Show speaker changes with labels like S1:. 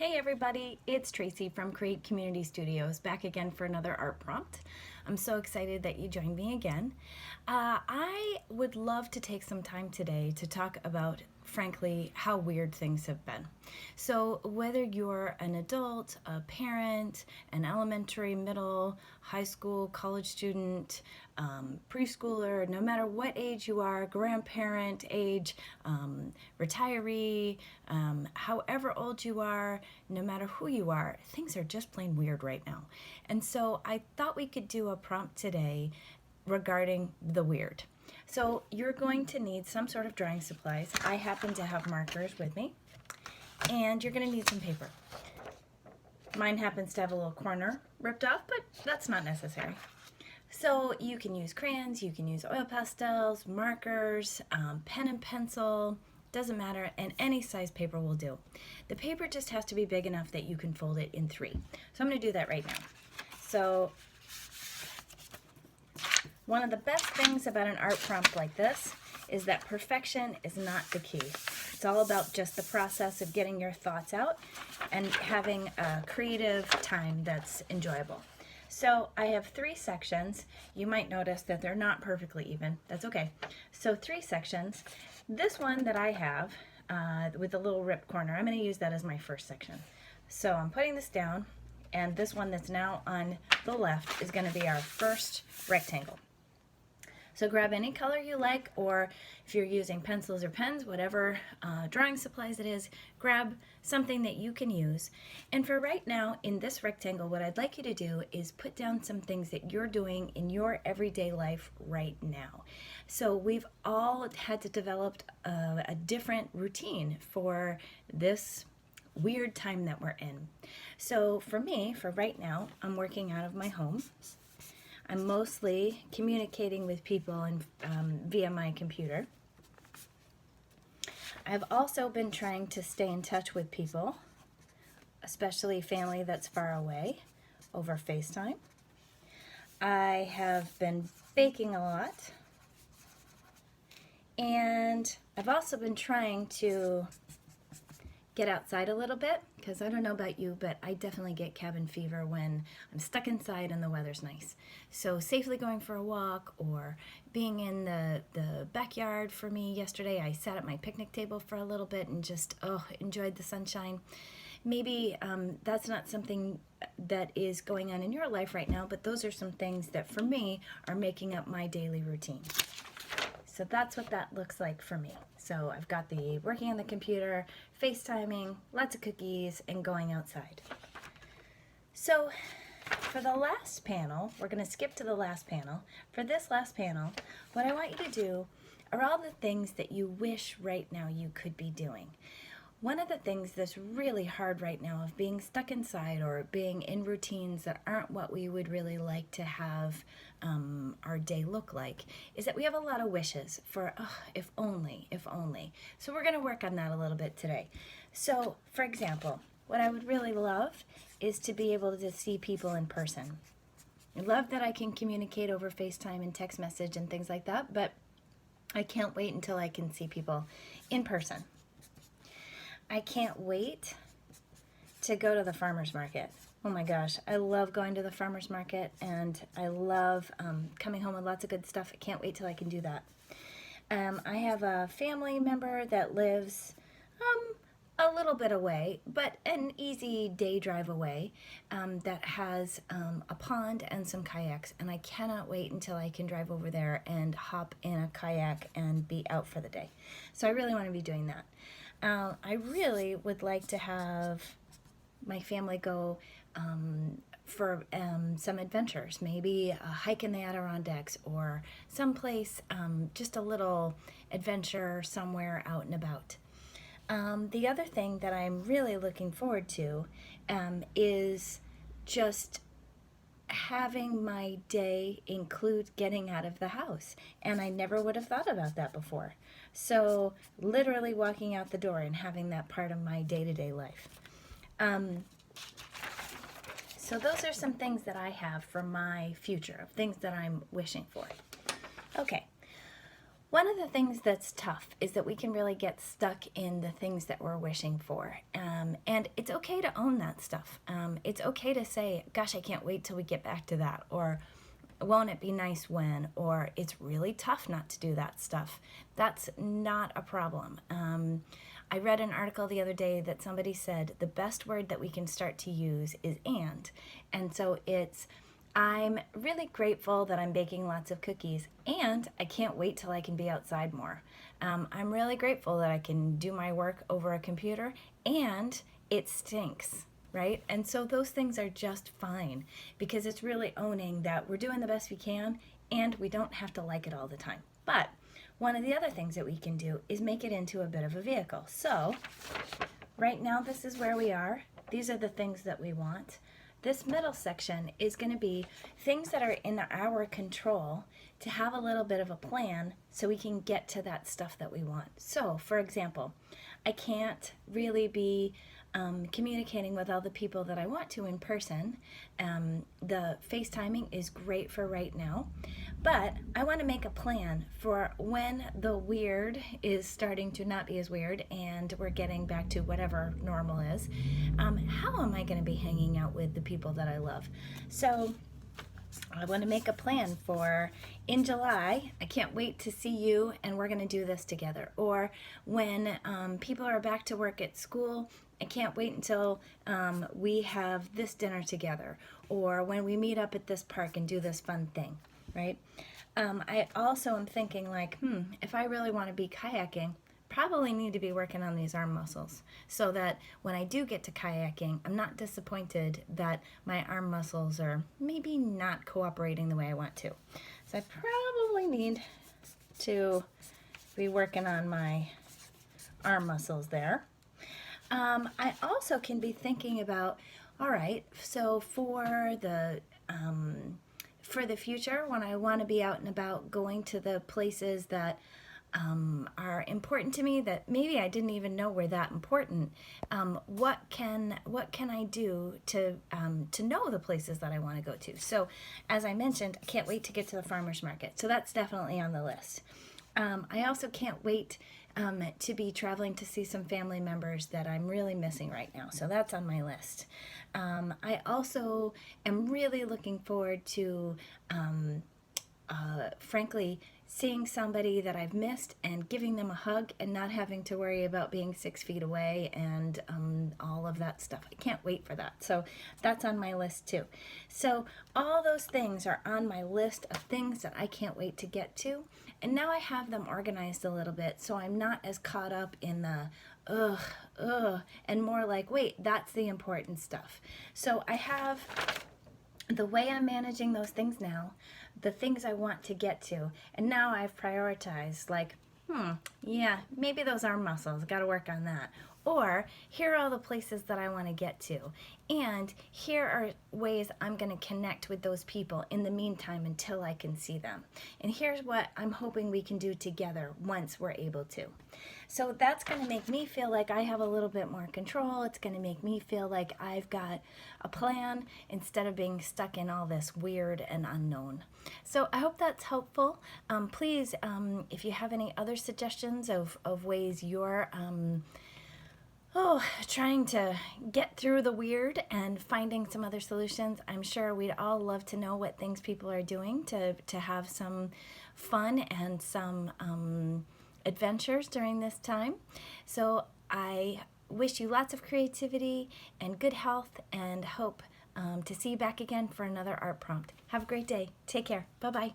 S1: Hey everybody, it's Tracy from Create Community Studios, back again for another art prompt. I'm so excited that you joined me again. I would love to take some time today to talk about, frankly, how weird things have been. So whether you're an adult, a parent, an elementary, middle, high school, college student, preschooler, no matter what age you are, grandparent age, retiree, however old you are, no matter who you are, things are just plain weird right now. And so I thought we could do a prompt today regarding the weird. So you're going to need some sort of drawing supplies. I happen to have markers with me, and you're going to need some paper. Mine happens to have a little corner ripped off, but that's not necessary. So you can use crayons, you can use oil pastels, markers, pen and pencil, doesn't matter, and any size paper will do. The paper just has to be big enough that you can fold it in three. So I'm going to do that right now. So one of the best things about an art prompt like this is that perfection is not the key. It's all about just the process of getting your thoughts out and having a creative time that's enjoyable. So I have three sections. You might notice that they're not perfectly even. That's okay. So three sections. This one that I have with the little ripped corner, I'm going to use that as my first section. So I'm putting this down, and this one that's now on the left is going to be our first rectangle. So grab any color you like, or if you're using pencils or pens, whatever drawing supplies it is, grab something that you can use. And for right now, in this rectangle, what I'd like you to do is put down some things that you're doing in your everyday life right now. So we've all had to develop a different routine for this weird time that we're in. So for me, for right now, I'm working out of my home. I'm mostly communicating with people via my computer. I've also been trying to stay in touch with people, especially family that's far away, over FaceTime. I have been baking a lot. And I've also been trying to get outside a little bit, because I don't know about you, but I definitely get cabin fever when I'm stuck inside and the weather's nice. So safely going for a walk or being in the backyard for me yesterday, I sat at my picnic table for a little bit and just enjoyed the sunshine. Maybe that's not something that is going on in your life right now, but those are some things that for me are making up my daily routine. So that's what that looks like for me. So I've got the working on the computer, FaceTiming, lots of cookies, and going outside. So for the last panel, we're going to skip to the last panel. For this last panel, what I want you to do are all the things that you wish right now you could be doing. One of the things that's really hard right now of being stuck inside or being in routines that aren't what we would really like to have our day look like is that we have a lot of wishes for, if only, if only. So we're going to work on that a little bit today. So, for example, what I would really love is to be able to see people in person. I love that I can communicate over FaceTime and text message and things like that, but I can't wait until I can see people in person. I can't wait to go to the farmer's market. Oh my gosh, I love going to the farmer's market, and I love coming home with lots of good stuff. I can't wait till I can do that. I have a family member that lives a little bit away, but an easy day drive away, that has a pond and some kayaks, and I cannot wait until I can drive over there and hop in a kayak and be out for the day. So I really want to be doing that. I really would like to have my family go for some adventures, maybe a hike in the Adirondacks or someplace, just a little adventure somewhere out and about. The other thing that I'm really looking forward to is just having my day include getting out of the house, and I never would have thought about that before. So literally walking out the door and having that part of my day-to-day life. So those are some things that I have for my future, of things that I'm wishing for. Okay, One of the things that's tough is that we can really get stuck in the things that we're wishing for. And it's okay to own that stuff. It's okay to say, gosh, I can't wait till we get back to that. Or won't it be nice when? Or it's really tough not to do that stuff. That's not a problem. I read an article the other day that somebody said the best word that we can start to use is and. And so it's, I'm really grateful that I'm baking lots of cookies, and I can't wait till I can be outside more. I'm really grateful that I can do my work over a computer, and it stinks, right? And so those things are just fine, because it's really owning that we're doing the best we can, and we don't have to like it all the time. But one of the other things that we can do is make it into a bit of a vehicle. So right now, this is where we are. These are the things that we want. This middle section is going to be things that are in our control to have a little bit of a plan so we can get to that stuff that we want. So, for example, I can't really be communicating with all the people that I want to in person. The FaceTiming is great for right now, but I want to make a plan for when the weird is starting to not be as weird and we're getting back to whatever normal is. How am I going to be hanging out with the people that I love? So I want to make a plan for in July. I can't wait to see you and we're going to do this together. Or when people are back to work at school, I can't wait until we have this dinner together. Or when we meet up at this park and do this fun thing, right? I also am thinking like, if I really want to be kayaking, probably need to be working on these arm muscles so that when I do get to kayaking, I'm not disappointed that my arm muscles are maybe not cooperating the way I want to. So I probably need to be working on my arm muscles there. I also can be thinking about, all right, so for the future, when I want to be out and about going to the places that are important to me that maybe I didn't even know were that important. What can I do to know the places that I want to go to? So, as I mentioned, I can't wait to get to the farmers market. So that's definitely on the list. I also can't wait to be traveling to see some family members that I'm really missing right now. So that's on my list. I also am really looking forward to, frankly, seeing somebody that I've missed and giving them a hug and not having to worry about being 6 feet away and all of that stuff. I can't wait for that. So that's on my list too. So all those things are on my list of things that I can't wait to get to. And now I have them organized a little bit so I'm not as caught up in the and more like, wait, that's the important stuff. So I have the way I'm managing those things now, the things I want to get to, and now I've prioritized like, yeah, maybe those arm muscles, got to work on that. Or here are all the places that I want to get to. And here are ways I'm going to connect with those people in the meantime until I can see them. And here's what I'm hoping we can do together once we're able to. So that's going to make me feel like I have a little bit more control. It's going to make me feel like I've got a plan instead of being stuck in all this weird and unknown. So I hope that's helpful. Please, if you have any other suggestions of ways you're trying to get through the weird and finding some other solutions, I'm sure we'd all love to know what things people are doing to have some fun and some adventures during this time. So I wish you lots of creativity and good health and hope to see you back again for another art prompt. Have a great day. Take care. Bye-bye.